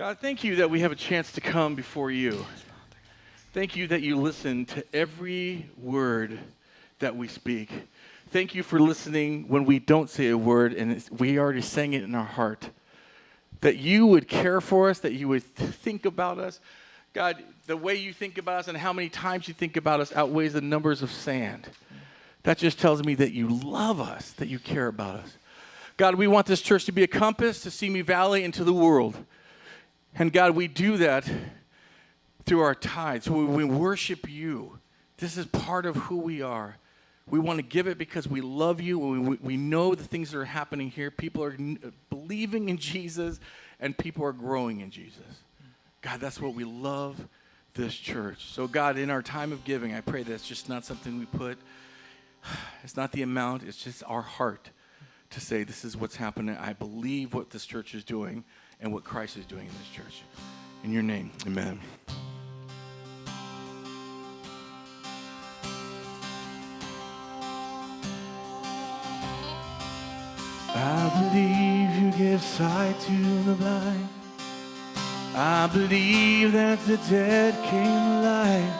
God, thank you that we have a chance to come before you. Thank you that you listen to every word that we speak. Thank you for listening when we don't say a word and we already sang it in our heart. That you would care for us, that you would think about us. God, the way you think about us and how many times you think about us outweighs the numbers of sand. That just tells me that you love us, that you care about us. God, we want this church to be a compass to Simi Valley and to the world. And God, we do that through our tithes. We worship you. This is part of who we are. We want to give it because we love you. We know the things that are happening here. People are believing in Jesus, and people are growing in Jesus. God, that's what we love this church. So God, in our time of giving, I pray that's just not something we put. It's not the amount. It's just our heart to say this is what's happening. I believe what this church is doing and what Christ is doing in this church. In your name, amen. I believe you give sight to the blind. I believe that the dead came alive.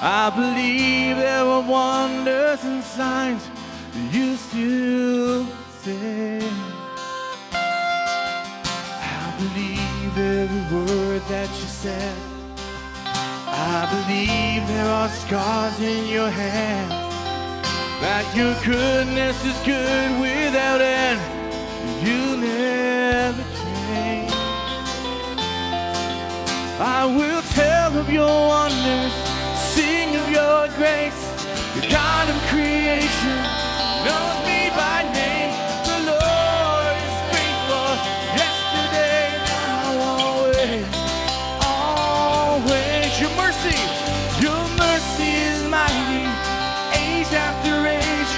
I believe there were wonders and signs that you still say. I believe every word that you said. I believe there are scars in your hand. That your goodness is good without end. You never change. I will tell of your wonders, sing of your grace. The God of creation knows me by name. The Lord is faithful, yesterday, now, always, always. Your mercy is mighty. Age after age,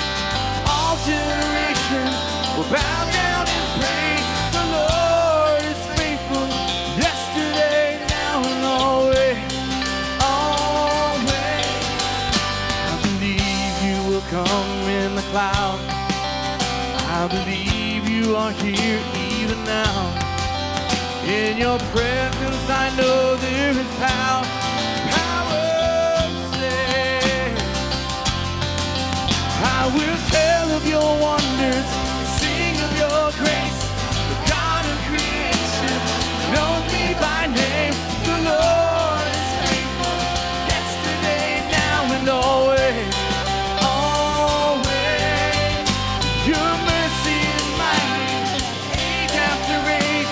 all generations will bow down and praise. The Lord is faithful, yesterday, now, and always, always. I believe you will come in the cloud. I believe you are here even now. In your presence I know there is power. I will tell of your wonders, sing of your grace. The God of creation knows me by name. The Lord is faithful, yesterday, now, and always, always. Your mercy is mighty, age after age,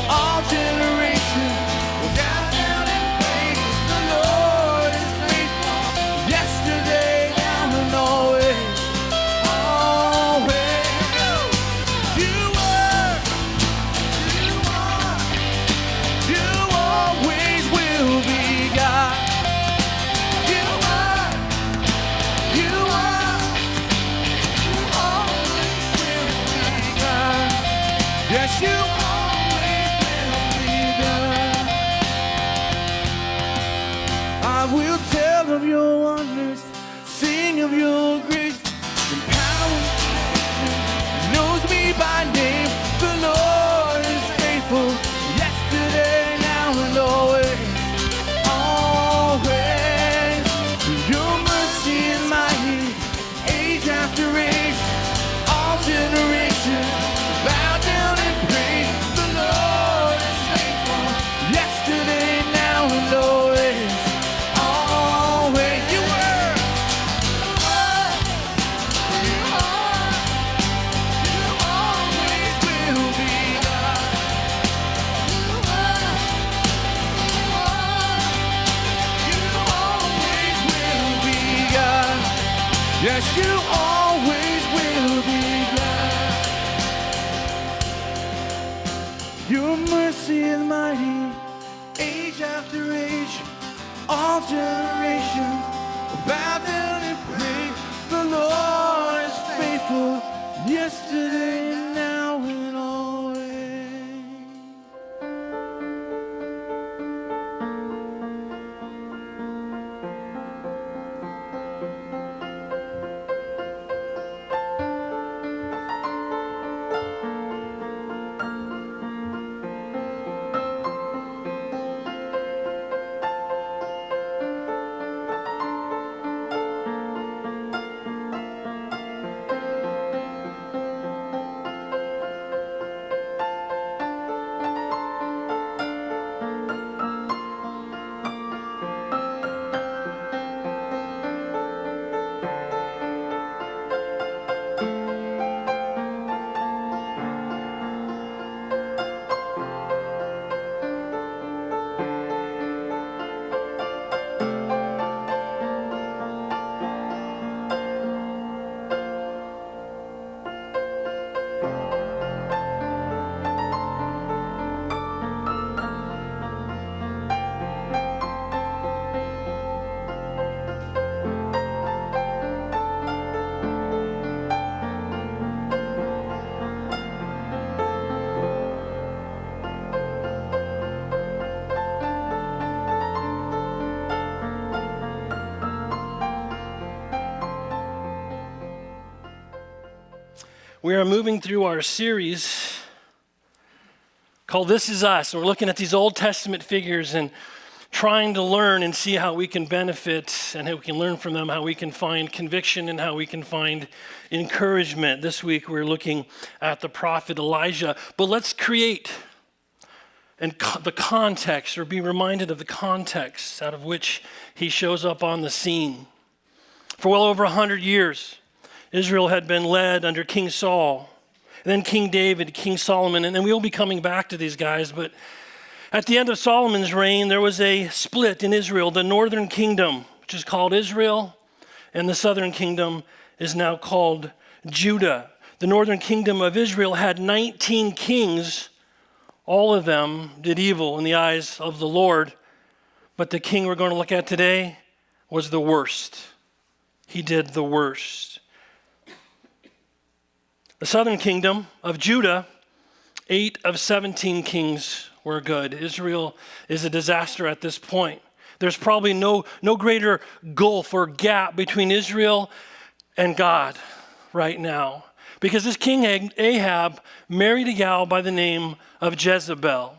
all generations will bow down and praise. The Lord is faithful, yesterday, now, and always. Yes, you always will be God. I will tell of your wonders, sing of your grace and power. Knows me by name. The Lord is faithful, yesterday, now, and always, always. Your mercy is mighty, age after age, all generations. Bow down and praise. The Lord is faithful, yesterday, now, and always, always. You were, you always will be God. You always will be God. Yes, you always will be God. Your mercy is mighty, age after age, all generations will bow down and praise. The Lord is faithful, yesterday, now, and always. We are moving through our series called This Is Us. And we're looking at these Old Testament figures and trying to learn and see how we can benefit and how we can learn from them, how we can find conviction and how we can find encouragement. This week we're looking at the prophet Elijah. But let's create the context, or be reminded of the context out of which he shows up on the scene. For well over 100 years, Israel had been led under King Saul, and then King David, King Solomon, and then we'll be coming back to these guys. But at the end of Solomon's reign, there was a split in Israel. The northern kingdom, which is called Israel, and the southern kingdom is now called Judah. The northern kingdom of Israel had 19 kings. All of them did evil in the eyes of the Lord, but the king we're going to look at today was the worst. He did the worst. The southern kingdom of Judah, 8 of 17 kings were good. Israel is a disaster at this point. There's probably no greater gulf or gap between Israel and God right now. Because this king Ahab married a gal by the name of Jezebel.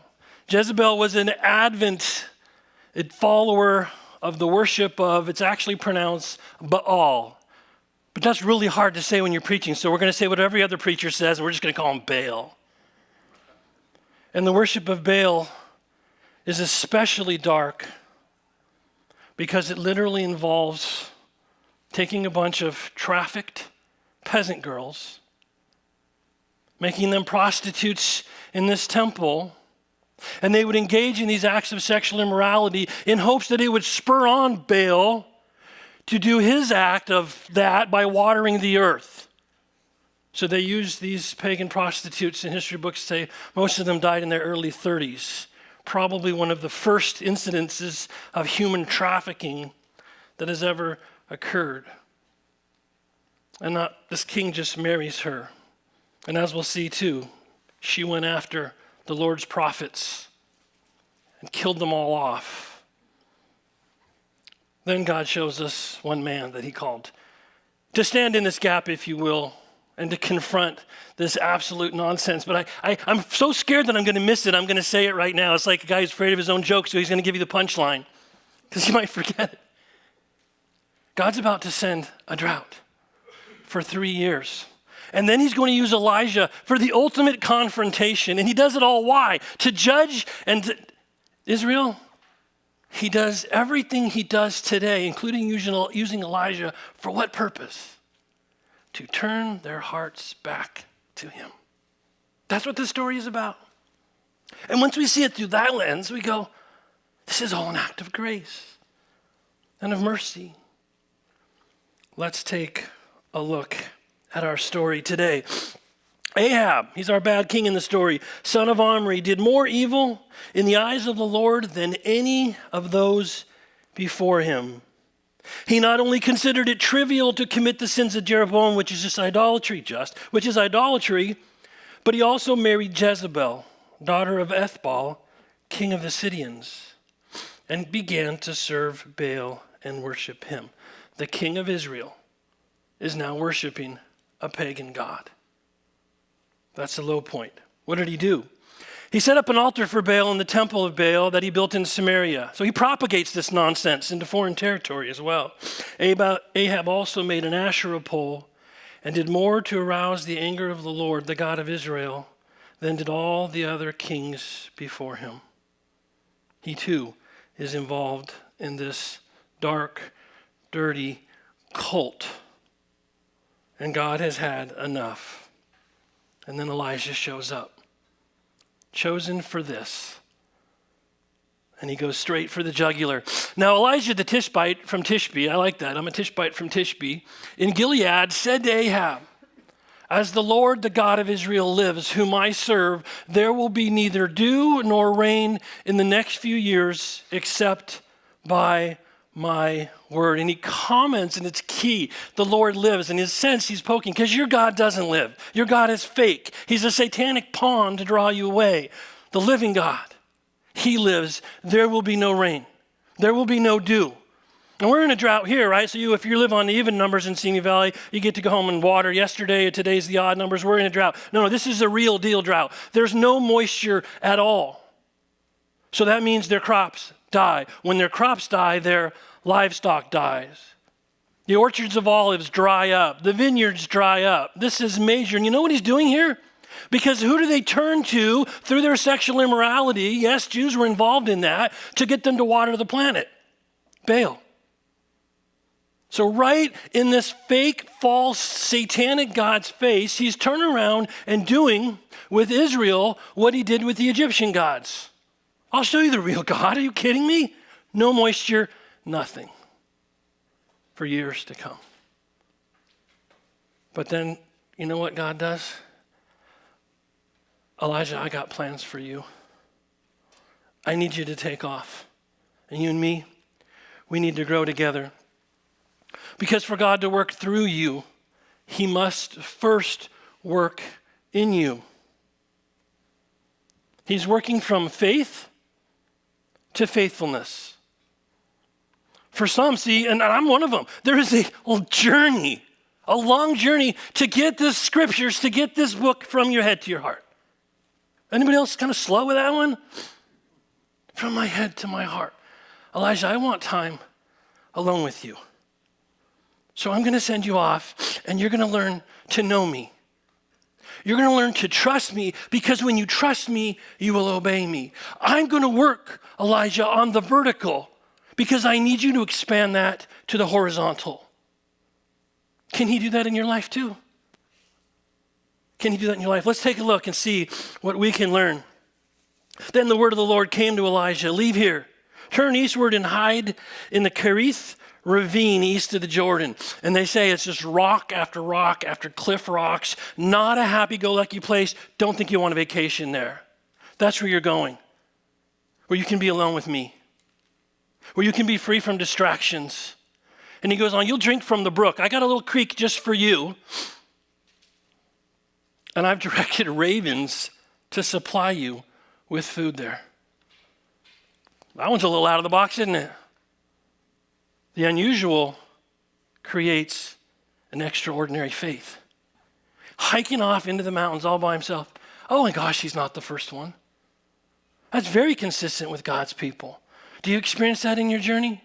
Jezebel was an Advent follower of the worship of, it's actually pronounced Baal. But that's really hard to say when you're preaching, so we're going to say what every other preacher says, and we're just going to call him Baal. And the worship of Baal is especially dark because it literally involves taking a bunch of trafficked peasant girls, making them prostitutes in this temple, and they would engage in these acts of sexual immorality in hopes that it would spur on Baal to do his act of that by watering the earth. So they used these pagan prostitutes, and history books say most of them died in their early 30s. Probably one of the first incidences of human trafficking that has ever occurred. And this king just marries her. And as we'll see too, she went after the Lord's prophets and killed them all off. Then God shows us one man that he called to stand in this gap, if you will, and to confront this absolute nonsense. But I'm so scared that I'm going to miss it. I'm going to say it right now. It's like a guy who's afraid of his own joke, so he's going to give you the punchline because you might forget it. God's about to send a drought for 3 years. And then he's going to use Elijah for the ultimate confrontation. And he does it all why? To judge Israel. He does everything he does today, including using Elijah, for what purpose? To turn their hearts back to him. That's what this story is about. And once we see it through that lens, we go, this is all an act of grace and of mercy. Let's take a look at our story today. Ahab, he's our bad king in the story, son of Omri, did more evil in the eyes of the Lord than any of those before him. He not only considered it trivial to commit the sins of Jeroboam, which is idolatry, but he also married Jezebel, daughter of Ethbaal, king of the Sidonians, and began to serve Baal and worship him. The king of Israel is now worshiping a pagan god. That's the low point. What did he do? He set up an altar for Baal in the temple of Baal that he built in Samaria. So he propagates this nonsense into foreign territory as well. Ahab also made an Asherah pole and did more to arouse the anger of the Lord, the God of Israel, than did all the other kings before him. He too is involved in this dark, dirty cult. And God has had enough. And then Elijah shows up, chosen for this. And he goes straight for the jugular. Now Elijah the Tishbite from Tishbe, I like that, I'm a Tishbite from Tishbe, in Gilead said to Ahab, as the Lord, the God of Israel lives, whom I serve, there will be neither dew nor rain in the next few years except by my word. And he comments, and it's key, the Lord lives. In his sense, he's poking, because your God doesn't live. Your God is fake. He's a satanic pawn to draw you away. The living God, he lives. There will be no rain. There will be no dew. And we're in a drought here, right? So if you live on the even numbers in Simi Valley, you get to go home and water. Yesterday, today's the odd numbers. We're in a drought. No, this is a real deal drought. There's no moisture at all. So that means their crops die. When their crops die, their livestock dies. The orchards of olives dry up. The vineyards dry up. This is major. And you know what he's doing here? Because who do they turn to through their sexual immorality? Yes, Jews were involved in that to get them to water the planet. Baal. So right in this fake, false, satanic God's face, he's turning around and doing with Israel what he did with the Egyptian gods. I'll show you the real God. Are you kidding me? No moisture, nothing for years to come. But then, you know what God does? Elijah, I got plans for you. I need you to take off. And you and me, we need to grow together. Because for God to work through you, he must first work in you. He's working from faith to faithfulness. For some, see, and I'm one of them, there is a journey, a long journey to get the scriptures, to get this book from your head to your heart. Anybody else kind of slow with that one? From my head to my heart. Elijah, I want time alone with you. So I'm going to send you off, and you're going to learn to know me. You're going to learn to trust me, because when you trust me, you will obey me. I'm going to work, Elijah, on the vertical, because I need you to expand that to the horizontal. Can he do that in your life too? Can he do that in your life? Let's take a look and see what we can learn. Then the word of the Lord came to Elijah, leave here, turn eastward and hide in the Kerith ravine east of the Jordan. And they say it's just rock after cliff rocks, not a happy-go-lucky place. Don't think you want a vacation there. That's where you're going, where you can be alone with me, where you can be free from distractions. And he goes on, you'll drink from the brook. I got a little creek just for you. And I've directed ravens to supply you with food there. That one's a little out of the box, isn't it? The unusual creates an extraordinary faith. Hiking off into the mountains all by himself. Oh my gosh, he's not the first one. That's very consistent with God's people. Do you experience that in your journey?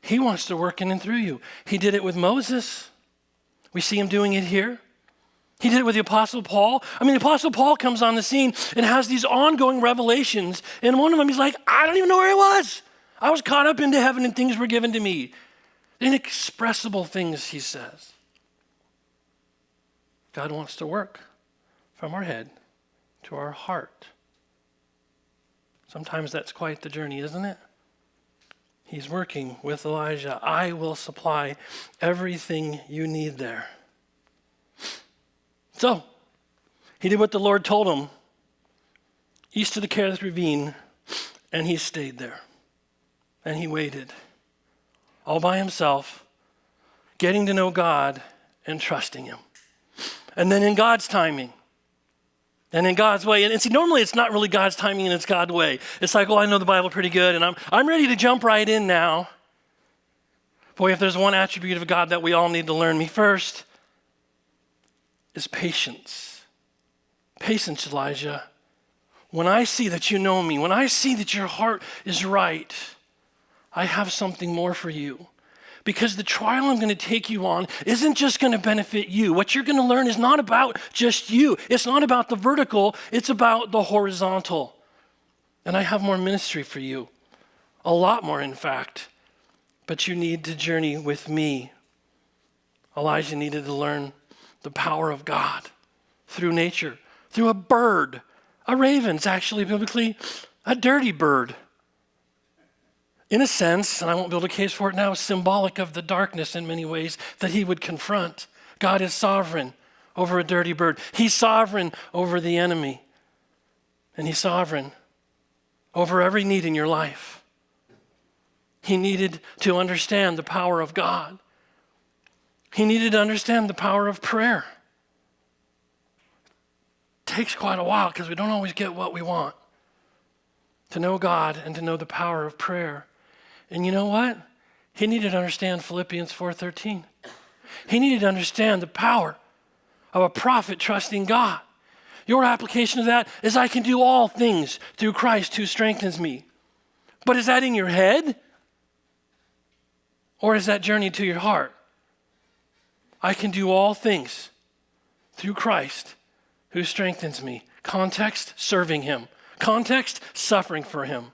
He wants to work in and through you. He did it with Moses. We see him doing it here. He did it with the Apostle Paul. I mean, the Apostle Paul comes on the scene and has these ongoing revelations. And one of them, he's like, I don't even know where I was. I was caught up into heaven and things were given to me. Inexpressible things, he says. God wants to work from our head to our heart. Sometimes that's quite the journey, isn't it? He's working with Elijah. I will supply everything you need there. So, he did what the Lord told him, east of the Kerith ravine, and he stayed there. And he waited, all by himself, getting to know God and trusting him. And then in God's timing, and in God's way, and see, normally it's not really God's timing and it's God's way. It's like, well, I know the Bible pretty good, and I'm ready to jump right in now. Boy, if there's one attribute of God that we all need to learn, me first, is patience. Patience, Elijah. When I see that you know me, when I see that your heart is right, I have something more for you. Because the trial I'm going to take you on isn't just going to benefit you. What you're going to learn is not about just you. It's not about the vertical. It's about the horizontal. And I have more ministry for you. A lot more, in fact. But you need to journey with me. Elijah needed to learn the power of God through nature, through a bird. A raven's actually biblically a dirty bird. In a sense, and I won't build a case for it now, symbolic of the darkness in many ways that he would confront. God is sovereign over a dirty bird. He's sovereign over the enemy. And he's sovereign over every need in your life. He needed to understand the power of God. He needed to understand the power of prayer. It takes quite a while because we don't always get what we want. To know God and to know the power of prayer. And you know what? He needed to understand Philippians 4:13. He needed to understand the power of a prophet trusting God. Your application of that is I can do all things through Christ who strengthens me. But is that in your head? Or is that journey to your heart? I can do all things through Christ who strengthens me. Context, serving him. Context, suffering for him.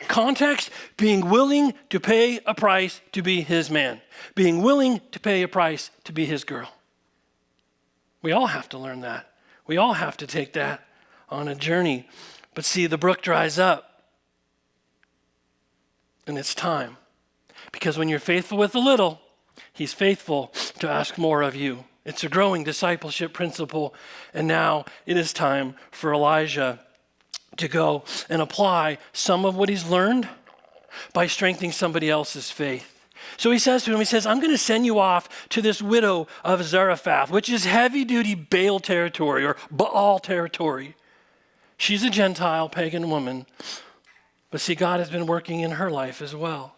Context, being willing to pay a price to be his man. Being willing to pay a price to be his girl. We all have to learn that. We all have to take that on a journey. But see, the brook dries up. And it's time. Because when you're faithful with a little, he's faithful to ask more of you. It's a growing discipleship principle. And now it is time for Elijah to go and apply some of what he's learned by strengthening somebody else's faith. So he says to him, I'm going to send you off to this widow of Zarephath, which is heavy-duty Baal territory or Baal territory. She's a Gentile pagan woman, but see, God has been working in her life as well.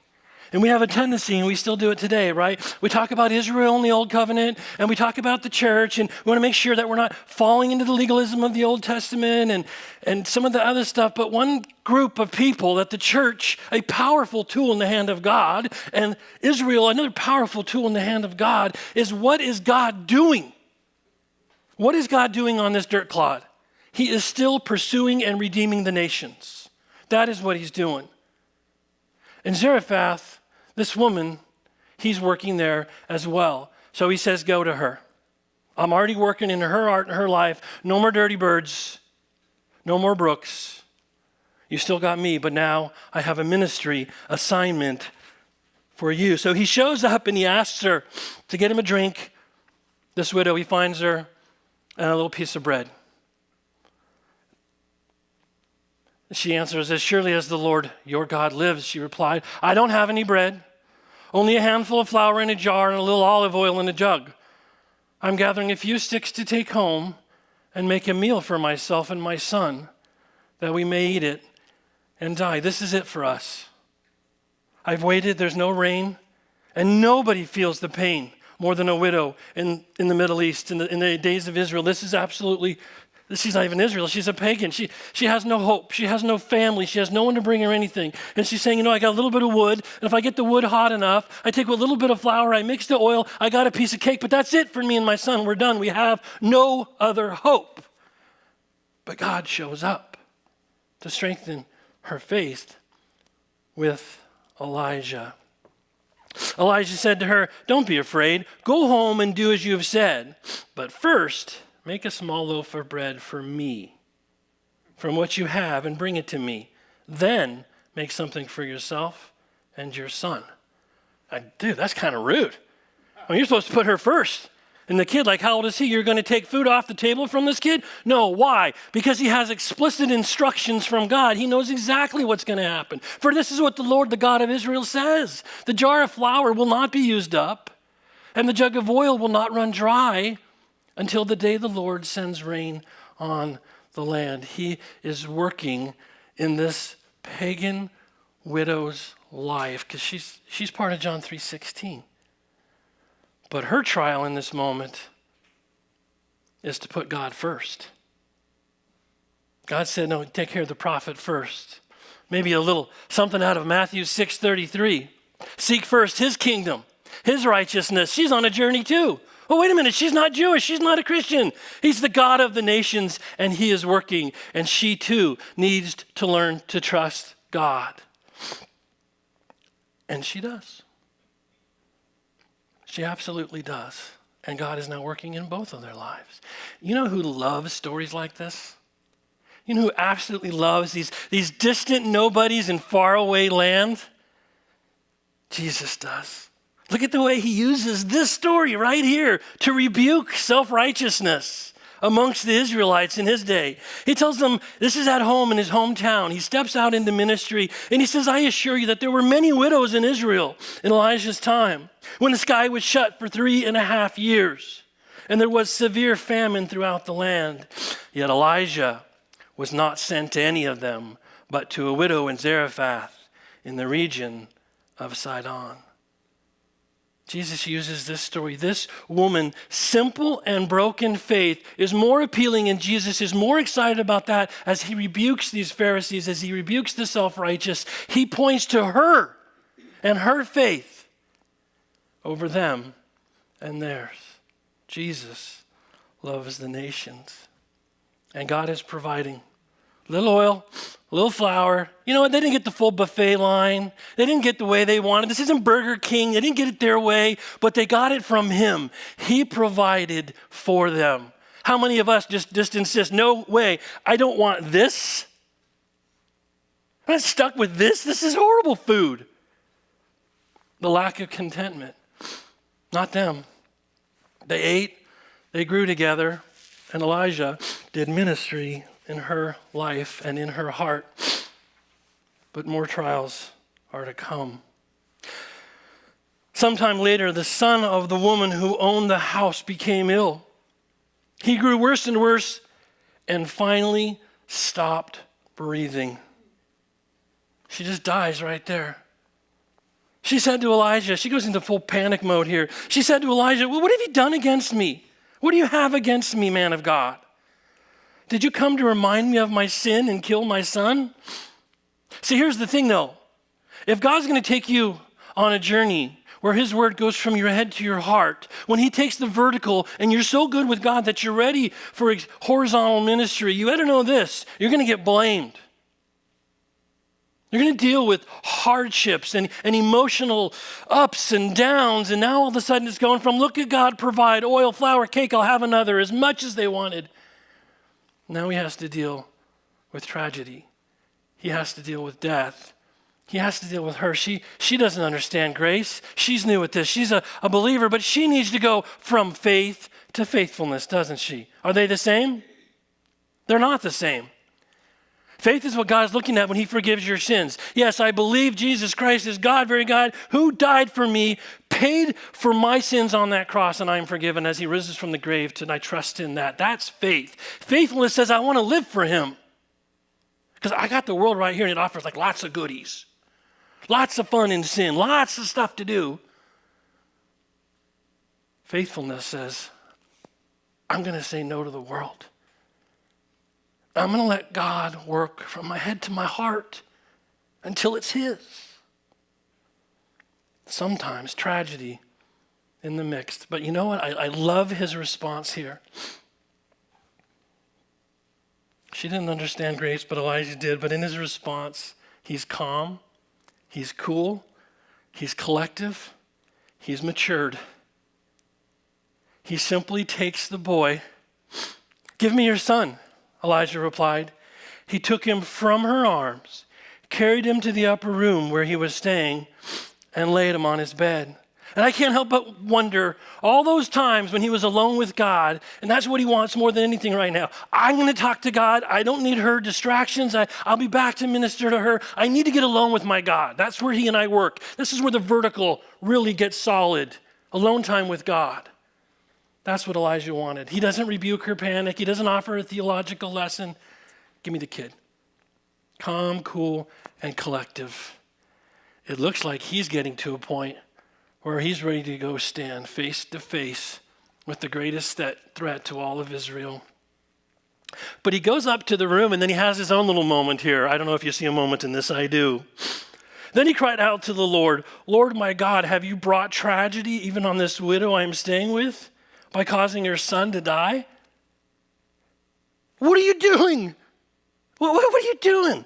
And we have a tendency, and we still do it today, right? We talk about Israel in the Old Covenant, and we talk about the church, and we want to make sure that we're not falling into the legalism of the Old Testament and some of the other stuff. But one group of people that the church, a powerful tool in the hand of God, and Israel, another powerful tool in the hand of God, is what is God doing? What is God doing on this dirt clod? He is still pursuing and redeeming the nations. That is what he's doing. In Zarephath, this woman, he's working there as well. So he says, go to her. I'm already working in her heart and her life. No more dirty birds. No more brooks. You still got me, but now I have a ministry assignment for you. So he shows up and he asks her to get him a drink. This widow, he finds her and a little piece of bread. She answers, as surely as the Lord your God lives, she replied, I don't have any bread, only a handful of flour in a jar and a little olive oil in a jug. I'm gathering a few sticks to take home and make a meal for myself and my son, that we may eat it and die. This is it for us. I've waited, there's no rain, and nobody feels the pain more than a widow in the Middle East, in the days of Israel. She's not even Israel. She's a pagan. She has no hope. She has no family. She has no one to bring her anything. And she's saying, I got a little bit of wood, and if I get the wood hot enough, I take a little bit of flour, I mix the oil, I got a piece of cake, but that's it for me and my son. We're done. We have no other hope. But God shows up to strengthen her faith with Elijah. Elijah said to her, don't be afraid. Go home and do as you have said. But first, make a small loaf of bread for me from what you have and bring it to me. Then make something for yourself and your son. Dude, that's kind of rude. You're supposed to put her first. And the kid, how old is he? You're going to take food off the table from this kid? No, why? Because he has explicit instructions from God. He knows exactly what's going to happen. For this is what the Lord, the God of Israel, says. The jar of flour will not be used up, and the jug of oil will not run dry until the day the Lord sends rain on the land. He is working in this pagan widow's life because she's part of John 3:16. But her trial in this moment is to put God first. God said, no, take care of the prophet first. Maybe a little something out of Matthew 6:33. Seek first his kingdom, his righteousness. She's on a journey too. Oh, wait a minute, she's not Jewish, she's not a Christian. He's the God of the nations, and he is working, and she too needs to learn to trust God. And she does. She absolutely does. And God is now working in both of their lives. You know who loves stories like this? You know who absolutely loves these distant nobodies in faraway land? Jesus does. Look at the way he uses this story right here to rebuke self-righteousness amongst the Israelites in his day. He tells them, this is at home in his hometown. He steps out into ministry and he says, I assure you that there were many widows in Israel in Elijah's time when the sky was shut for 3.5 years and there was severe famine throughout the land. Yet Elijah was not sent to any of them, but to a widow in Zarephath in the region of Sidon. Jesus uses this story. This woman, simple and broken faith, is more appealing, and Jesus is more excited about that as he rebukes these Pharisees, as he rebukes the self-righteous. He points to her and her faith over them and theirs. Jesus loves the nations, and God is providing a little oil, a little flour. You know what? They didn't get the full buffet line. They didn't get the way they wanted. This isn't Burger King. They didn't get it their way, but they got it from him. He provided for them. How many of us just insist, no way, I don't want this. I'm not stuck with this. This is horrible food. The lack of contentment. Not them. They ate, they grew together, and Elijah did ministry in her life and in her heart. But more trials are to come. Sometime later, the son of the woman who owned the house became ill. He grew worse and worse and finally stopped breathing. She just dies right there. She said to Elijah, she goes into full panic mode here. She said to Elijah, well, what have you done against me? What do you have against me, man of God? Did you come to remind me of my sin and kill my son? See, here's the thing though. If God's going to take you on a journey where his word goes from your head to your heart, when he takes the vertical and you're so good with God that you're ready for horizontal ministry, you better know this, you're going to get blamed. You're going to deal with hardships and emotional ups and downs, and now all of a sudden it's going from, look at God provide oil, flour, cake, I'll have another, as much as they wanted. Now he has to deal with tragedy. He has to deal with death. He has to deal with her. She doesn't understand grace. She's new at this. She's a believer, but she needs to go from faith to faithfulness, doesn't she? Are they the same? They're not the same. Faith is what God's looking at when he forgives your sins. Yes, I believe Jesus Christ is God, very God, who died for me, paid for my sins on that cross, and I am forgiven as he rises from the grave, and I trust in that. That's faith. Faithfulness says, I want to live for him. Because I got the world right here, and it offers like lots of goodies. Lots of fun in sin, lots of stuff to do. Faithfulness says, I'm going to say no to the world. I'm going to let God work from my head to my heart until it's his. Sometimes tragedy in the mix. But you know what? I love his response here. She didn't understand grace, but Elijah did. But in his response, he's calm, he's cool, he's collective, he's matured. He simply takes the boy. Give me your son, Elijah replied. He took him from her arms, carried him to the upper room where he was staying, and laid him on his bed. And I can't help but wonder, all those times when he was alone with God, and that's what he wants more than anything right now. I'm going to talk to God. I don't need her distractions. I'll be back to minister to her. I need to get alone with my God. That's where he and I work. This is where the vertical really gets solid. Alone time with God. That's what Elijah wanted. He doesn't rebuke her panic. He doesn't offer a theological lesson. Give me the kid. Calm, cool, and collective. It looks like he's getting to a point where he's ready to go stand face to face with the greatest threat to all of Israel. But he goes up to the room and then he has his own little moment here. I don't know if you see a moment in this, I do. Then he cried out to the Lord, Lord my God, have you brought tragedy even on this widow I am staying with by causing her son to die? What are you doing? What are you doing?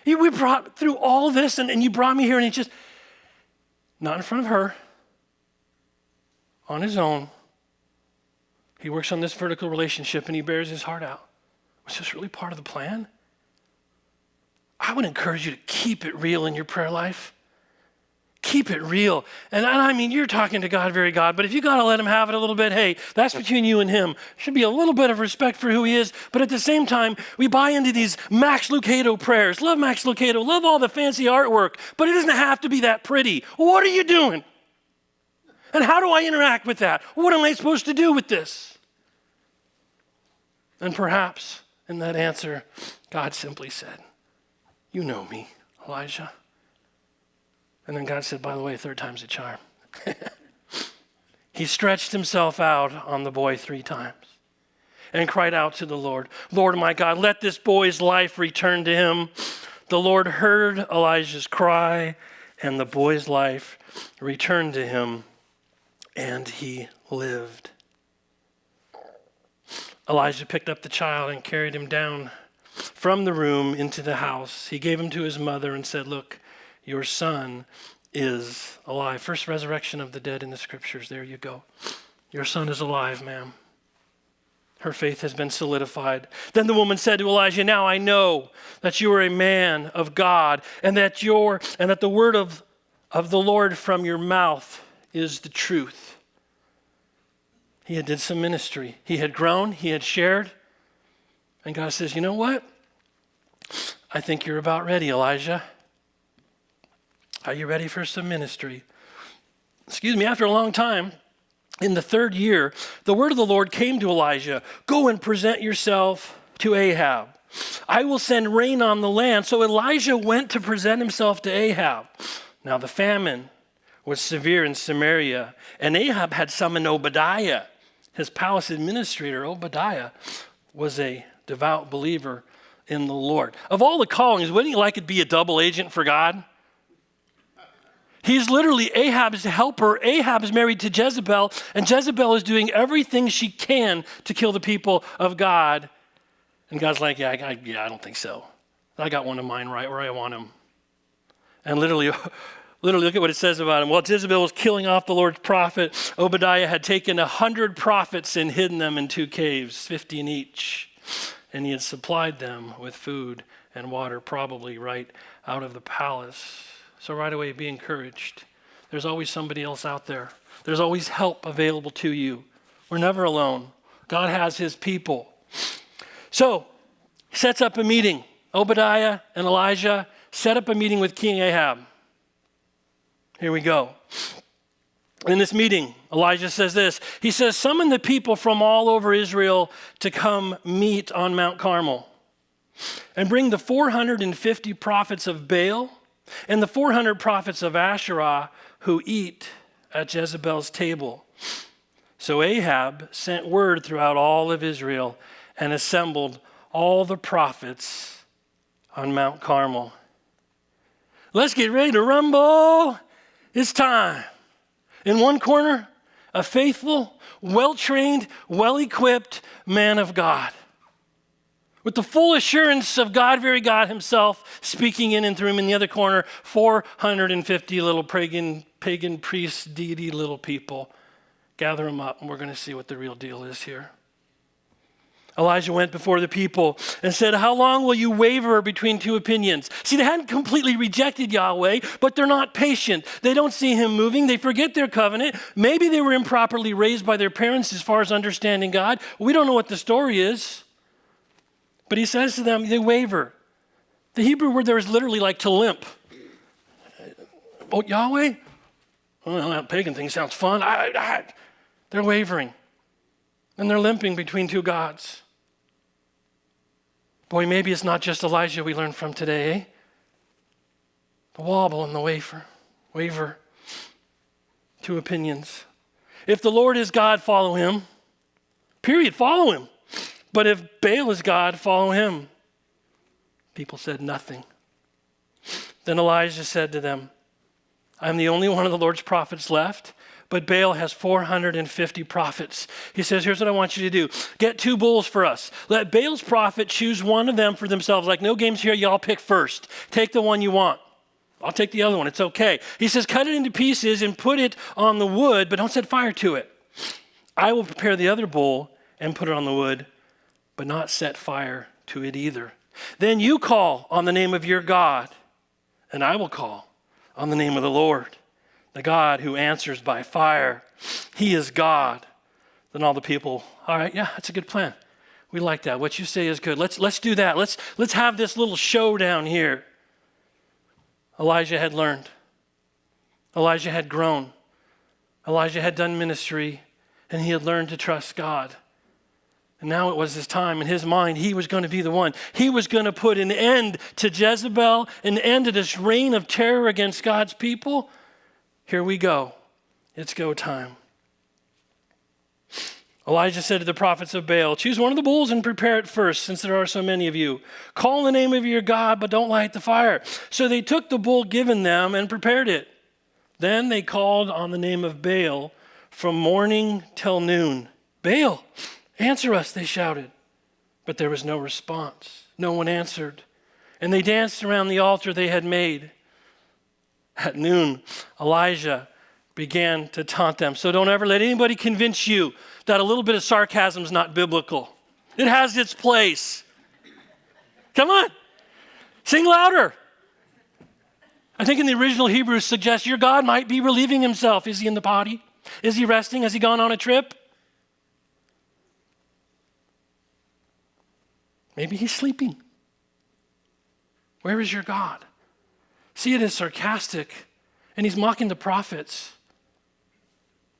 We brought through all this and you brought me here and he just, not in front of her, on his own. He works on this vertical relationship and he bears his heart out. Was this really part of the plan? I would encourage you to keep it real in your prayer life. Keep it real. And I mean, you're talking to God, very God, but if you got to let him have it a little bit, hey, that's between you and him. Should be a little bit of respect for who he is, but at the same time, we buy into these Max Lucado prayers. Love Max Lucado, love all the fancy artwork, but it doesn't have to be that pretty. What are you doing? And how do I interact with that? What am I supposed to do with this? And perhaps in that answer, God simply said, you know me, Elijah. And then God said, by the way, third time's a charm. He stretched himself out on the boy 3 times and cried out to the Lord, Lord my God, let this boy's life return to him. The Lord heard Elijah's cry, and the boy's life returned to him, and he lived. Elijah picked up the child and carried him down from the room into the house. He gave him to his mother and said, look, your son is alive. First resurrection of the dead in the scriptures. There you go. Your son is alive, ma'am. Her faith has been solidified. Then the woman said to Elijah, now I know that you are a man of God, and that the word of the Lord from your mouth is the truth. He had did some ministry. He had grown, he had shared. And God says, you know what? I think you're about ready, Elijah. Are you ready for some ministry? After a long time, in the 3rd year, the word of the Lord came to Elijah, go and present yourself to Ahab. I will send rain on the land. So Elijah went to present himself to Ahab. Now the famine was severe in Samaria, and Ahab had summoned Obadiah. His palace administrator, Obadiah, was a devout believer in the Lord. Of all the callings, wouldn't you like it to be a double agent for God? He's literally Ahab's helper. Ahab is married to Jezebel, and Jezebel is doing everything she can to kill the people of God. And God's like, I don't think so. I got one of mine right where I want him. And literally look at what it says about him. While Jezebel was killing off the Lord's prophet, Obadiah had taken 100 prophets and hidden them in 2 caves, 50 in each. And he had supplied them with food and water, probably right out of the palace. So right away, be encouraged. There's always somebody else out there. There's always help available to you. We're never alone. God has his people. So he sets up a meeting. Obadiah and Elijah set up a meeting with King Ahab. Here we go. In this meeting, Elijah says this. He says, summon the people from all over Israel to come meet on Mount Carmel, and bring the 450 prophets of Baal and the 400 prophets of Asherah who eat at Jezebel's table. So Ahab sent word throughout all of Israel and assembled all the prophets on Mount Carmel. Let's get ready to rumble. It's time. In one corner, a faithful, well-trained, well-equipped man of God, with the full assurance of God, very God himself, speaking in and through him. In the other corner, 450 little pagan priests, deity little people. Gather them up, and we're going to see what the real deal is here. Elijah went before the people and said, how long will you waver between 2 opinions? See, they hadn't completely rejected Yahweh, but they're not patient. They don't see him moving. They forget their covenant. Maybe they were improperly raised by their parents as far as understanding God. We don't know what the story is. But he says to them, they waver. The Hebrew word there is literally like to limp. Oh, Yahweh? Well, that pagan thing sounds fun. They're wavering. And they're limping between 2 gods. Boy, maybe it's not just Elijah we learn from today, eh? The wobble and the waver. 2 opinions. If the Lord is God, follow him. Period, follow him. But if Baal is God, follow him. People said nothing. Then Elijah said to them, I'm the only one of the Lord's prophets left, but Baal has 450 prophets. He says, here's what I want you to do. Get 2 bulls for us. Let Baal's prophet choose one of them for themselves. Like, no games here, y'all pick first. Take the one you want. I'll take the other one, it's okay. He says, cut it into pieces and put it on the wood, but don't set fire to it. I will prepare the other bull and put it on the wood, but not set fire to it either. Then you call on the name of your God, and I will call on the name of the Lord, the God who answers by fire. He is God. Then all the people, all right, yeah, that's a good plan. We like that. What you say is good. Let's do that. Let's have this little showdown here. Elijah had learned. Elijah had grown. Elijah had done ministry, and he had learned to trust God. And now it was his time. In his mind, he was going to be the one. He was going to put an end to Jezebel, an end to this reign of terror against God's people. Here we go. It's go time. Elijah said to the prophets of Baal, choose one of the bulls and prepare it first, since there are so many of you. Call on the name of your God, but don't light the fire. So they took the bull given them and prepared it. Then they called on the name of Baal from morning till noon. Baal, answer us, they shouted. But there was no response. No one answered. And they danced around the altar they had made. At noon, Elijah began to taunt them. So don't ever let anybody convince you that a little bit of sarcasm is not biblical. It has its place. Come on, sing louder. I think in the original Hebrew suggests your God might be relieving himself. Is he in the potty? Is he resting? Has he gone on a trip? Maybe he's sleeping. Where is your God? See, it is sarcastic, and he's mocking the prophets.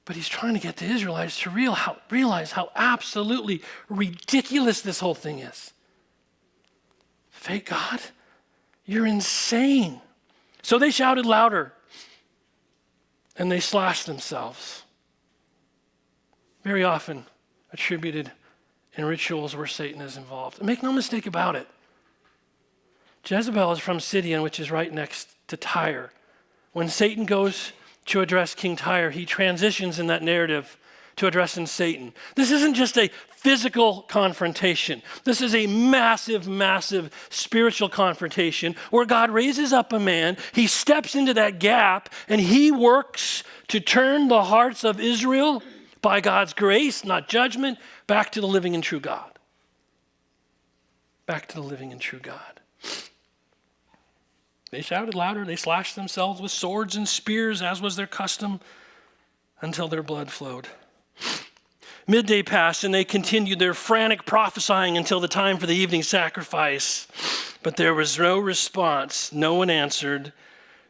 But he's trying to get the Israelites to realize how absolutely ridiculous this whole thing is. Fake God? You're insane. So they shouted louder, and they slashed themselves. Very often attributed in rituals where Satan is involved. And make no mistake about it. Jezebel is from Sidon, which is right next to Tyre. When Satan goes to address King Tyre, he transitions in that narrative to addressing Satan. This isn't just a physical confrontation. This is a massive, massive spiritual confrontation where God raises up a man, he steps into that gap, and he works to turn the hearts of Israel by God's grace, not judgment, back to the living and true God. Back to the living and true God. They shouted louder, they slashed themselves with swords and spears, as was their custom, until their blood flowed. Midday passed, and they continued their frantic prophesying until the time for the evening sacrifice. But there was no response. No one answered.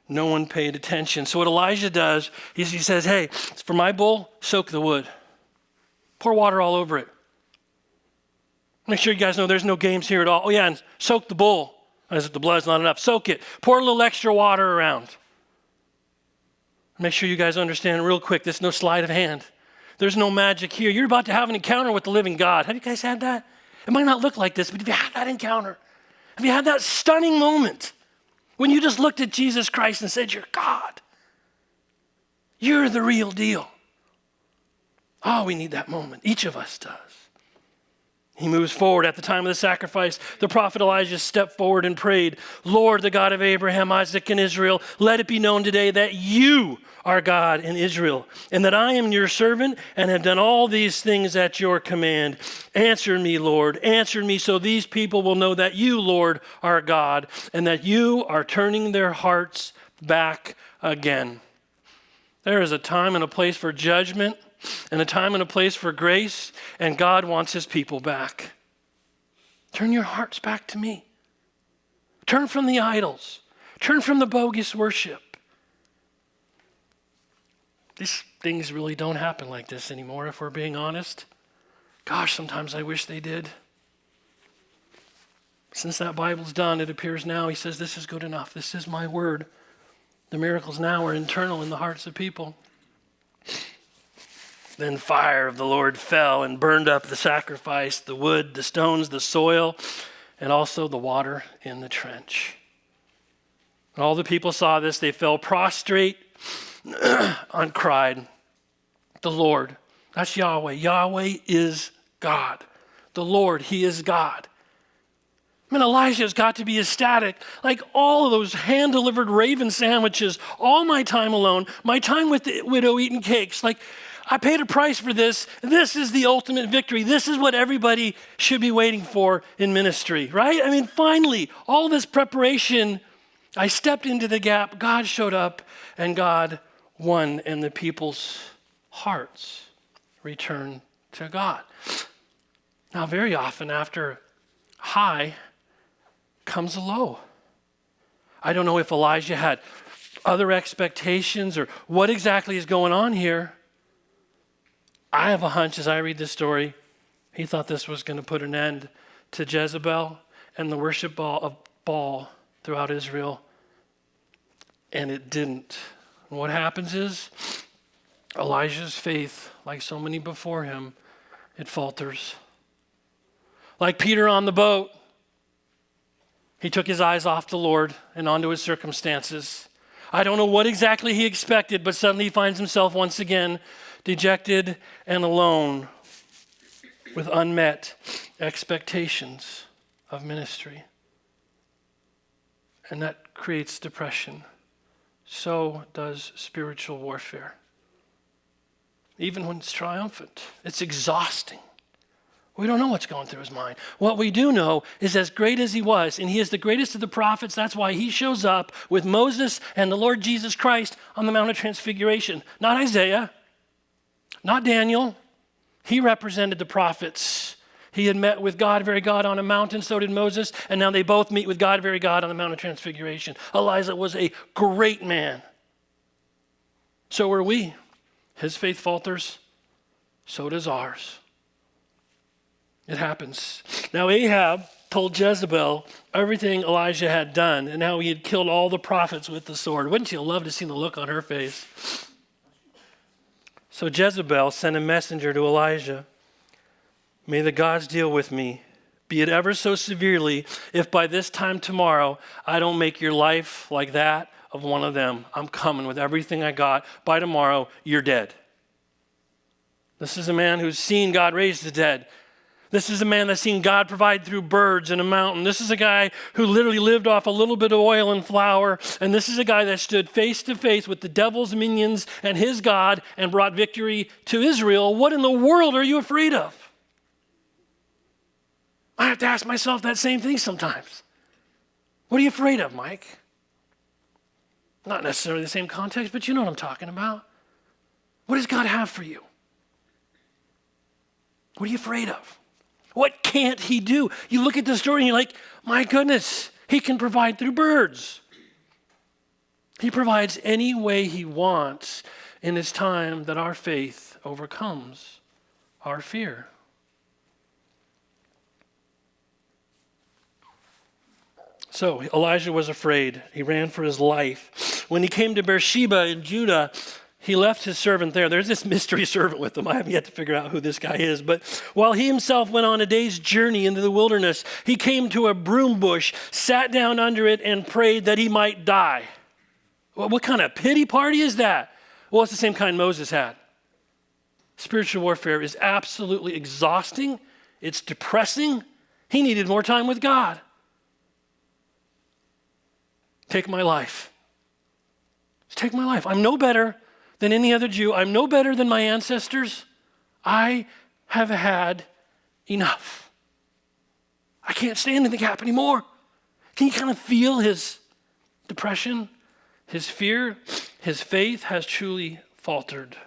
No one paid attention. So what Elijah does is he says, hey, for my bull, soak the wood. Pour water all over it. Make sure you guys know there's no games here at all. Oh yeah, and soak the bull. As if the blood's not enough. Soak it. Pour a little extra water around. Make sure you guys understand real quick, there's no sleight of hand. There's no magic here. You're about to have an encounter with the living God. Have you guys had that? It might not look like this, but have you had that encounter? Have you had that stunning moment when you just looked at Jesus Christ and said, you're God. You're the real deal. Oh, we need that moment. Each of us does. He moves forward. At the time of the sacrifice, the prophet Elijah stepped forward and prayed, Lord, the God of Abraham, Isaac, and Israel, let it be known today that you are God in Israel, and that I am your servant and have done all these things at your command. Answer me, Lord. Answer me so these people will know that you, Lord, are God, and that you are turning their hearts back again. There is a time and a place for judgment, and a time and a place for grace, and God wants his people back. Turn your hearts back to me. Turn from the idols. Turn from the bogus worship. These things really don't happen like this anymore, if we're being honest. Gosh, sometimes I wish they did. Since that Bible's done, it appears now, he says, this is good enough. This is my word. The miracles now are internal in the hearts of people. Then fire of the Lord fell and burned up the sacrifice, the wood, the stones, the soil, and also the water in the trench. And all the people saw this. They fell prostrate and cried, the Lord, that's Yahweh. Yahweh is God. The Lord, he is God. I mean, Elijah's got to be ecstatic. Like all of those hand-delivered raven sandwiches, all my time alone, my time with the widow eating cakes, like, I paid a price for this. This is the ultimate victory. This is what everybody should be waiting for in ministry, right? I mean, finally, all this preparation, I stepped into the gap, God showed up, and God won, and the people's hearts returned to God. Now, very often after high comes a low. I don't know if Elijah had other expectations or what exactly is going on here. I have a hunch as I read this story, he thought this was going to put an end to Jezebel and the worship of Baal throughout Israel, and it didn't. And what happens is Elijah's faith, like so many before him, it falters. Like Peter on the boat, he took his eyes off the Lord and onto his circumstances. I don't know what exactly he expected, but suddenly he finds himself once again dejected and alone with unmet expectations of ministry. And that creates depression. So does spiritual warfare. Even when it's triumphant, it's exhausting. We don't know what's going through his mind. What we do know is, as great as he was, and he is the greatest of the prophets, that's why he shows up with Moses and the Lord Jesus Christ on the Mount of Transfiguration. Not Isaiah, not Daniel. He represented the prophets. He had met with God, very God, on a mountain, so did Moses, and now they both meet with God, very God, on the Mount of Transfiguration. Elijah was a great man. So are we. His faith falters, so does ours. It happens. Now Ahab told Jezebel everything Elijah had done and how he had killed all the prophets with the sword. Wouldn't you love to see the look on her face? So Jezebel sent a messenger to Elijah. May the gods deal with me, be it ever so severely, if by this time tomorrow I don't make your life like that of one of them. I'm coming with everything I got. By tomorrow, you're dead. This is a man who's seen God raise the dead. This is a man that's seen God provide through birds in a mountain. This is a guy who literally lived off a little bit of oil and flour. And this is a guy that stood face to face with the devil's minions and his God and brought victory to Israel. What in the world are you afraid of? I have to ask myself that same thing sometimes. What are you afraid of, Mike? Not necessarily the same context, but you know what I'm talking about. What does God have for you? What are you afraid of? What can't he do? You look at the story and you're like, my goodness, he can provide through birds. He provides any way he wants in this time that our faith overcomes our fear. So Elijah was afraid. He ran for his life. When he came to Beersheba in Judah, he left his servant there. There's this mystery servant with him. I haven't yet to figure out who this guy is. But while he himself went on a day's journey into the wilderness, he came to a broom bush, sat down under it, and prayed that he might die. Well, what kind of pity party is that? Well, it's the same kind Moses had. Spiritual warfare is absolutely exhausting. It's depressing. He needed more time with God. Take my life. Take my life. I'm no better than any other Jew. I'm no better than my ancestors. I have had enough. I can't stand in the gap anymore. Can you kind of feel his depression, his fear? His faith has truly faltered.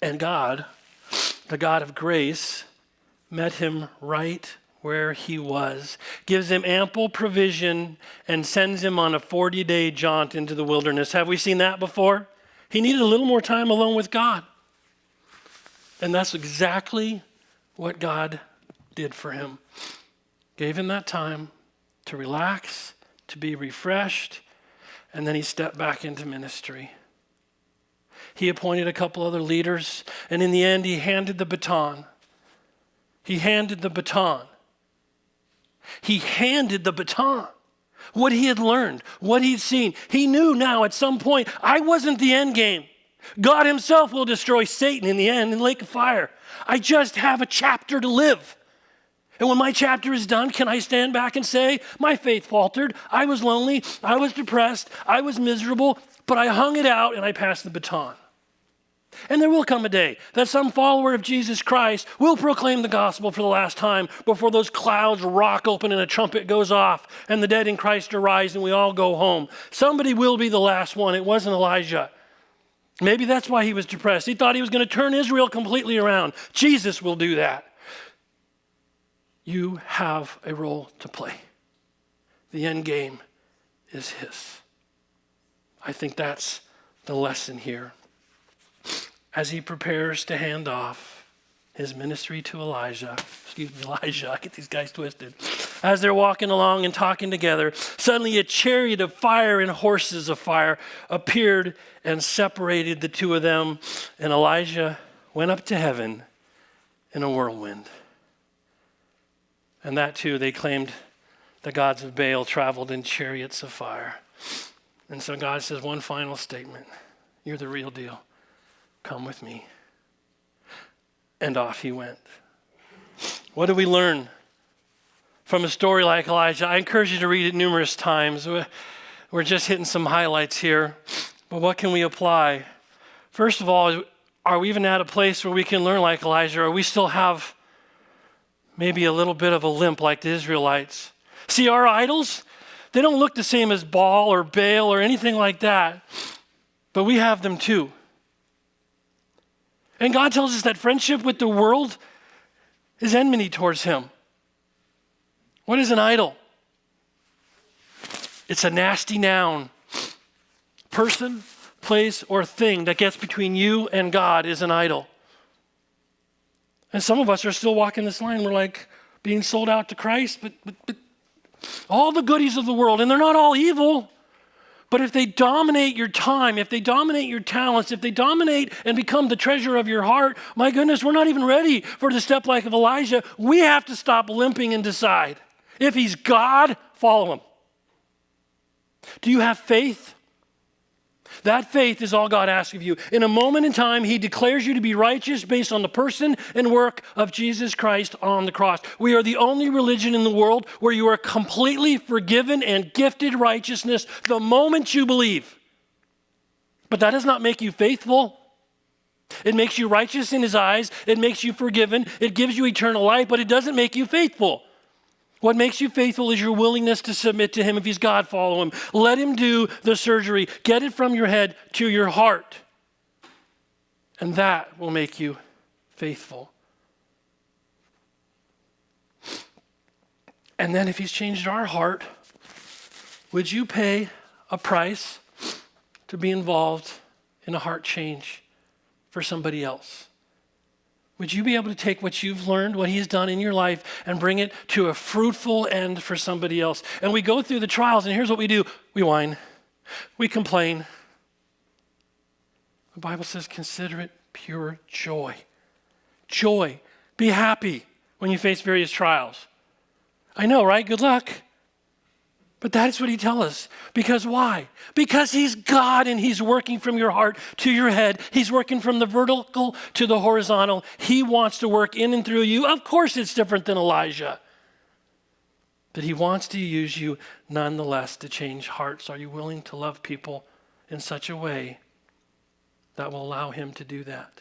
And God, the God of grace, met him right where he was, gives him ample provision, and sends him on a 40-day jaunt into the wilderness. Have we seen that before? He needed a little more time alone with God. And that's exactly what God did for him. Gave him that time to relax, to be refreshed, and then he stepped back into ministry. He appointed a couple other leaders, and in the end, he handed the baton. He handed the baton. He handed the baton. What he had learned, what he'd seen. He knew now at some point, I wasn't the end game. God himself will destroy Satan in the end in the lake of fire. I just have a chapter to live. And when my chapter is done, can I stand back and say, my faith faltered, I was lonely, I was depressed, I was miserable, but I hung it out and I passed the baton. And there will come a day that some follower of Jesus Christ will proclaim the gospel for the last time before those clouds rock open and a trumpet goes off and the dead in Christ arise and we all go home. Somebody will be the last one. It wasn't Elijah. Maybe that's why he was depressed. He thought he was going to turn Israel completely around. Jesus will do that. You have a role to play. The end game is his. I think that's the lesson here. As he prepares to hand off his ministry to Elijah, I get these guys twisted. As they're walking along and talking together, suddenly a chariot of fire and horses of fire appeared and separated the two of them, and Elijah went up to heaven in a whirlwind. And that too, they claimed the gods of Baal traveled in chariots of fire. And so God says one final statement. You're the real deal. Come with me. And off he went. What do we learn from a story like Elijah? I encourage you to read it numerous times. We're just hitting some highlights here. But what can we apply? First of all, are we even at a place where we can learn like Elijah, or we still have maybe a little bit of a limp like the Israelites? See, our idols, they don't look the same as Baal or Baal or anything like that, but we have them too. And God tells us that friendship with the world is enmity towards him. What is an idol? It's a nasty noun. Person, place, or thing that gets between you and God is an idol. And some of us are still walking this line. We're like being sold out to Christ, but all the goodies of the world, and they're not all evil, but if they dominate your time, if they dominate your talents, if they dominate and become the treasure of your heart, my goodness, we're not even ready for the step like of Elijah. We have to stop limping and decide. If he's God, follow him. Do you have faith? That faith is all God asks of you. In a moment in time, he declares you to be righteous based on the person and work of Jesus Christ on the cross. We are the only religion in the world where you are completely forgiven and gifted righteousness the moment you believe. But that does not make you faithful. It makes you righteous in his eyes. It makes you forgiven. It gives you eternal life, but it doesn't make you faithful. What makes you faithful is your willingness to submit to him. If he's God, follow him. Let him do the surgery. Get it from your head to your heart. And that will make you faithful. And then if he's changed our heart, would you pay a price to be involved in a heart change for somebody else? Would you be able to take what you've learned, what he's done in your life, and bring it to a fruitful end for somebody else? And we go through the trials, and here's what we do. We whine. We complain. The Bible says, consider it pure joy. Joy. Be happy when you face various trials. I know, right? Good luck. But that's what he tells us. Because why? Because he's God and he's working from your heart to your head. He's working from the vertical to the horizontal. He wants to work in and through you. Of course it's different than Elijah. But he wants to use you nonetheless to change hearts. Are you willing to love people in such a way that will allow him to do that?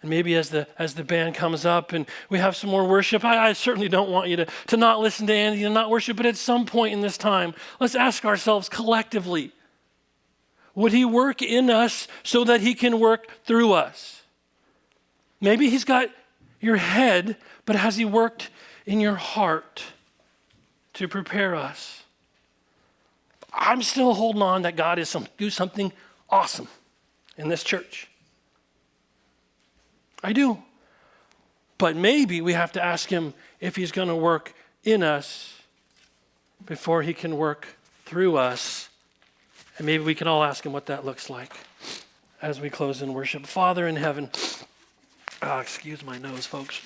And maybe as the band comes up and we have some more worship, I certainly don't want you to not listen to Andy and not worship, but at some point in this time, let's ask ourselves collectively, would he work in us so that he can work through us? Maybe he's got your head, but has he worked in your heart to prepare us? I'm still holding on that God is do something awesome in this church. I do. But maybe we have to ask him if he's going to work in us before he can work through us. And maybe we can all ask him what that looks like as we close in worship. Father in heaven, excuse my nose, folks.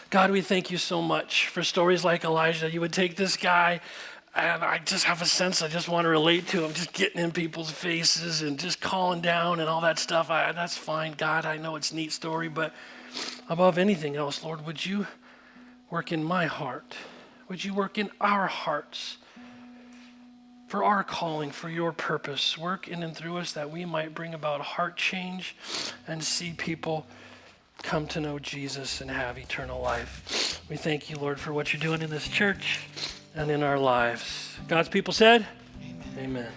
God, we thank you so much for stories like Elijah. You would take this guy, and I just have a sense I just want to relate to him, just getting in people's faces and just calling down and all that stuff. That's fine, God. I know it's a neat story, but above anything else, Lord, would you work in my heart? Would you work in our hearts for our calling, for your purpose? Work in and through us that we might bring about heart change and see people come to know Jesus and have eternal life. We thank you, Lord, for what you're doing in this church and in our lives. God's people said, amen.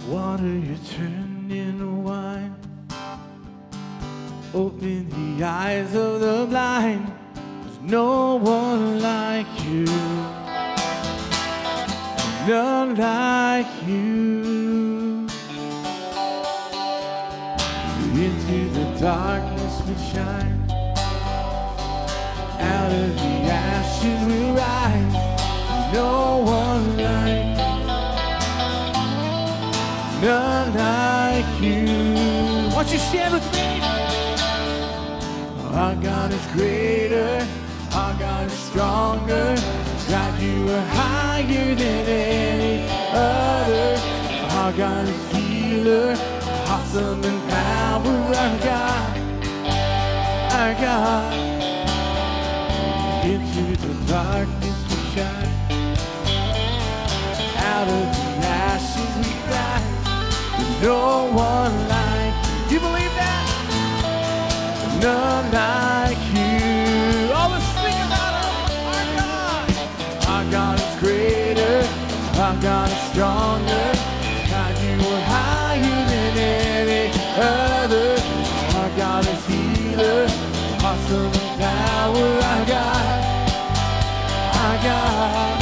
Water you turned into wine. Open the eyes of the blind. There's no one like you. None like you. Into the darkness we shine. Out of the ashes we rise. No one like you. None like you. Why don't you stand with me? Our God is greater. Our God is stronger. God, you are higher than any other. Our God is healer, awesome in power. Our God, our God. Into the darkness we shine. Out of the ashes we rise. There's no one like you. Do you believe that? None like you. All the sing about our God. Our God is greater. Our God is stronger. God, you are higher than any other. Our God is healer, awesome in power. Our God, our God.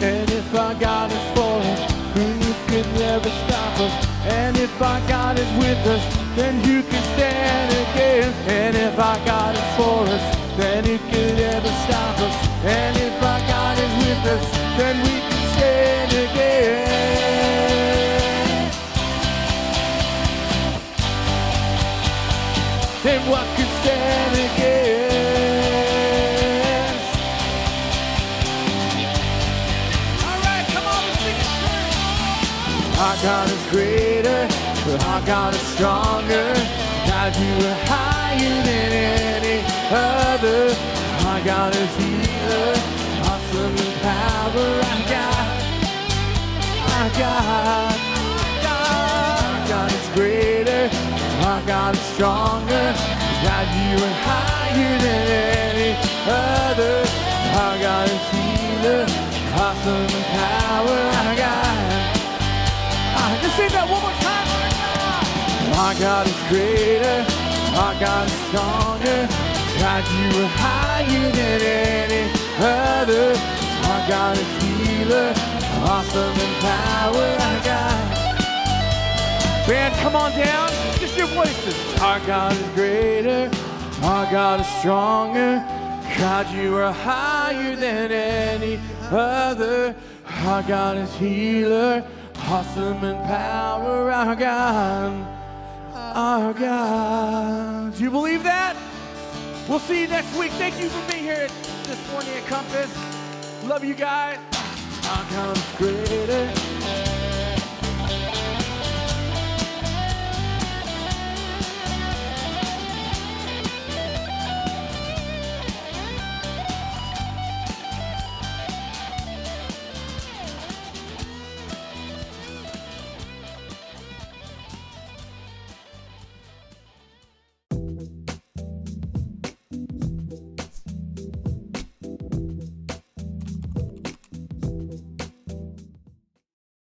And if our God is for us, then you can never stop us. And if our God is with us, then you can stand again. And if our God is for us, then who could ever stop us? And if our God is with us, then we can stand again. Then what could stand again? All right, come on, let's sing it through. Our God is greater. Our God is stronger. God, you are higher than any other. Our God is healer, awesome in power. Our God, our God, our God is greater. Our God is stronger. God, you are higher than any other. Our God is healer, awesome in power. Our God. Just sing that one more time. Our God is greater, our God is stronger. God, you are higher than any other. Our God is healer, awesome in power. Our God. Band, come on down, just your voices. Our God is greater, our God is stronger. God, you are higher than any other. Our God is healer, awesome in power. Our God. Our God. Do you believe that? We'll see you next week. Thank you for being here this morning at Compass. Love you guys. Our God is greater.